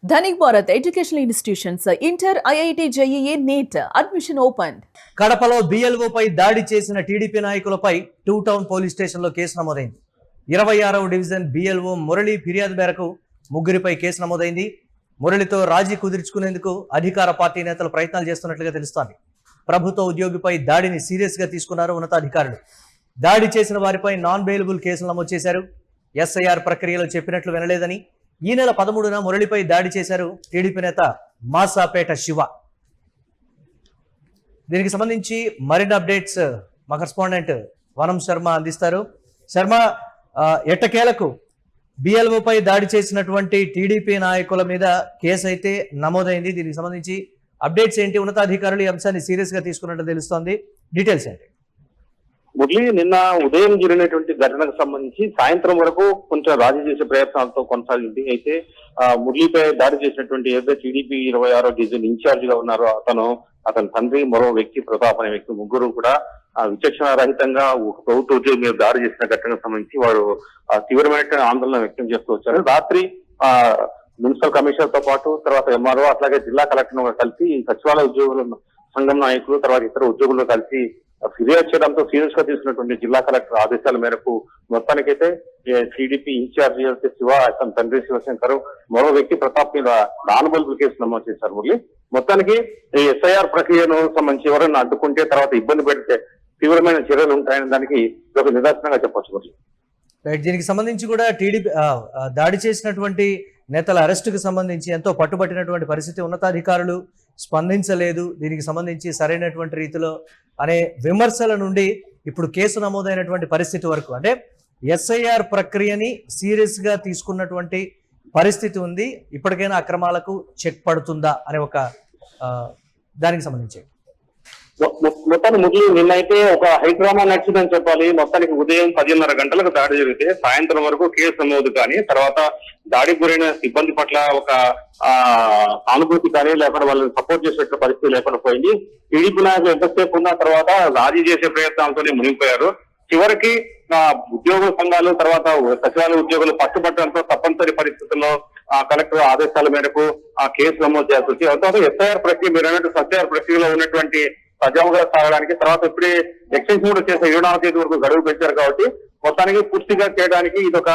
Dhanik Bharat educational institutions inter IIT JEE NEET admission open. కడపలో బిఎల్ఓపై దాడి చేసిన టీడీపీ నాయకులపై టూ టౌన్ పోలీస్ స్టేషన్లో కేసు నమోదైంది. 26వ డివిజన్ బిఎల్ఓ మురళి ఫిర్యాదు మేరకు ముగ్గురిపై కేసు నమోదైంది. మురళితో రాజీ కుదుర్చుకునేందుకు అధికార పార్టీ నేతలు ప్రయత్నాలు చేస్తున్నట్లుగా తెలుస్తోంది. ప్రభుత్వ ఉద్యోగిపై దాడిని సీరియస్ గా తీసుకున్నారు ఉన్నతాధికారులు. దాడి చేసిన వారిపై నాన్ బెయిలబుల్ కేసులు నమోదు చేశారు. ఎస్ఐఆర్ ప్రక్రియలో చెప్పినట్లు వినలేదని ఈ నెల 13న మురళిపై దాడి చేశారు టీడీపీ నేత మాసాపేట శివ. దీనికి సంబంధించి మరిన్ని అప్డేట్స్ మా కరెస్పాండెంట్ వనం శర్మ అందిస్తారు. శర్మ, ఎట్టకేలకు బిఎల్ఓపై దాడి చేసినటువంటి టీడీపీ నాయకుల మీద కేసు అయితే నమోదైంది. దీనికి సంబంధించి అప్డేట్స్ ఏంటి? ఉన్నతాధికారులు ఈ అంశాన్ని సీరియస్ గా తీసుకున్నట్టు తెలుస్తోంది. డీటెయిల్స్ ఏంటి? మురళి, నిన్న ఉదయం జరిగినటువంటి ఘటనకు సంబంధించి సాయంత్రం వరకు కొంచెం రాజీ చేసే ప్రయత్నాలతో కొనసాగింది. అయితే మురళిపై దాడి చేసినటువంటి ఏదైతే టీడీపీ 26వ డివిజన్ ఇన్ఛార్జ్ గా ఉన్నారో అతని తండ్రి, మరో వ్యక్తి ప్రతాప్ అనే వ్యక్తి, ముగ్గురు కూడా విచక్షణ రహితంగా ఒక ప్రభుత్వ ఉద్యోగి మీద దాడి చేసిన ఘటనకు సంబంధించి వారు తీవ్రమైన ఆందోళన వ్యక్తం చేస్తూ వచ్చారు. రాత్రి మున్సిపల్ కమిషనర్ తో పాటు తర్వాత ఎంఆర్ఓ అట్లాగే జిల్లా కలెక్టర్ కలిసి సచివాలయ ఉద్యోగుల సంఘం నాయకులు తర్వాత ఇతర ఉద్యోగులు కలిసి ఫిర్యాదు చేయడంతో సీరియస్ గా తీసుకున్నటువంటి జిల్లా కలెక్టర్ ఆదేశాల మేరకు మొత్తానికైతే టీడీపీ ఇన్ఛార్జి శివ, అతని తండ్రి శివశంకర్, మరో వ్యక్తి ప్రతాప్ మీద నాన్ బెయిలబుల్ కేసు నమోదు చేశారు. మురళి, మొత్తానికి ఈ ఎస్ఐఆర్ ప్రక్రియను సంబంధించి ఎవరైనా అడ్డుకుంటే తర్వాత ఇబ్బంది పెడితే తీవ్రమైన చర్యలు ఉంటాయని దానికి ఒక నిదర్శనంగా చెప్పొచ్చు. మురళి, దీనికి సంబంధించి కూడా టీడీపీ దాడి చేసినటువంటి నేతల అరెస్టుకు సంబంధించి ఎంతో పట్టుబట్టినటువంటి పరిస్థితి. ఉన్నతాధికారులు స్పందించలేదు, దీనికి సంబంధించి సరైనటువంటి రీతిలో అనే విమర్శల నుండి ఇప్పుడు కేసు నమోదైనటువంటి పరిస్థితి వరకు, అంటే ఎస్ఐఆర్ ప్రక్రియని సీరియస్ గా తీసుకున్నటువంటి పరిస్థితి ఉంది. ఇప్పటికైనా అక్రమాలకు చెక్ పడుతుందా అనే ఒక దానికి సంబంధించి మొత్తాన్ని మురళి, నిన్నైతే ఒక హైడ్రామా నడిచిందని చెప్పాలి. మొత్తానికి ఉదయం 10:30 గంటలకు దాడి జరిగితే సాయంత్రం వరకు కేసు నమోదు కానీ తర్వాత దాడికి గురైన సిబ్బంది పట్ల ఒక సానుభూతి కానీ లేకుండా వాళ్ళని సపోర్ట్ చేసే పరిస్థితి లేకుండా పోయింది. టీడీపీ నాయకులు ఎంతసేపు ఉన్న తర్వాత రాజీ చేసే ప్రయత్నాలతోనే మునిగిపోయారు. చివరికి ఉద్యోగుల సంఘాలు తర్వాత సచివాలయ ఉద్యోగులు పట్టుబట్టడంతో తప్పనిసరి పరిస్థితుల్లో కలెక్టర్ ఆదేశాల మేరకు ఆ కేసు నమోదు చేయాల్సి వచ్చి తర్వాత ఎస్ఐఆర్ ప్రక్రియ మీరు అన్నట్టు ఎస్ఐఆర్ ప్రక్రియలో ఉన్నటువంటి సజావుగా సాగడానికి తర్వాత ఇప్పుడే ఎక్స్టెన్షన్ కూడా చేసే 7వ తేదీ వరకు గడువు పెంచారు కాబట్టి మొత్తానికి పూర్తిగా చేయడానికి ఇది ఒక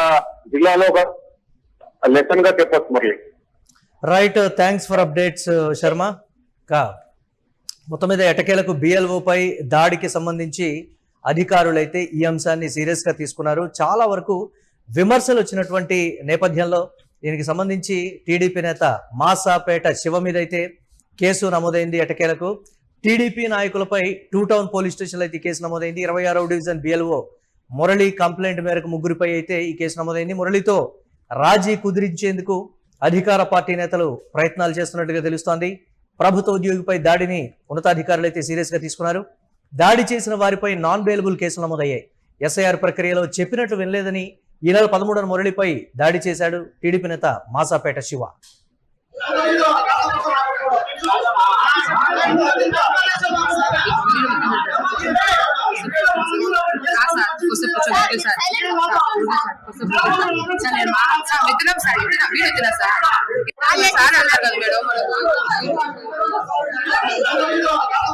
జిల్లాలో ఒక లెసన్ గా చెప్పొచ్చు. మరి right, thanks for updates Sharma. మొత్తం మీద ఎటకేలకు బిఎల్ఓపై దాడికి సంబంధించి అధికారులైతే ఈ అంశాన్ని సీరియస్ గా తీసుకున్నారు. చాలా వరకు విమర్శలు వచ్చినటువంటి నేపథ్యంలో దీనికి సంబంధించి టీడీపీ నేత మాసాపేట శివ మీద అయితే కేసు నమోదైంది. ఎటకేలకు టీడీపీ నాయకులపై టూ టౌన్ పోలీస్ స్టేషన్లో అయితే కేసు నమోదైంది. 26వ డివిజన్ బిఎల్ఓ మురళి కంప్లైంట్ మేరకు ముగ్గురిపై అయితే ఈ కేసు నమోదైంది. మురళితో రాజీ కుదిరించేందుకు అధికార పార్టీ నేతలు ప్రయత్నాలు చేస్తున్నట్టుగా తెలుస్తోంది. ప్రభుత్వ ఉద్యోగిపై దాడిని ఉన్నతాధికారులు అయితే సీరియస్ గా తీసుకున్నారు. దాడి చేసిన వారిపై నాన్ బెయిలబుల్ కేసులు నమోదయ్యాయి. ఎస్ఐఆర్ ప్రక్రియలో చెప్పినట్లు వినలేదని ఈ నెల 13న మురళిపై దాడి చేశాడు టీడీపీ నేత మాసాపేట శివ.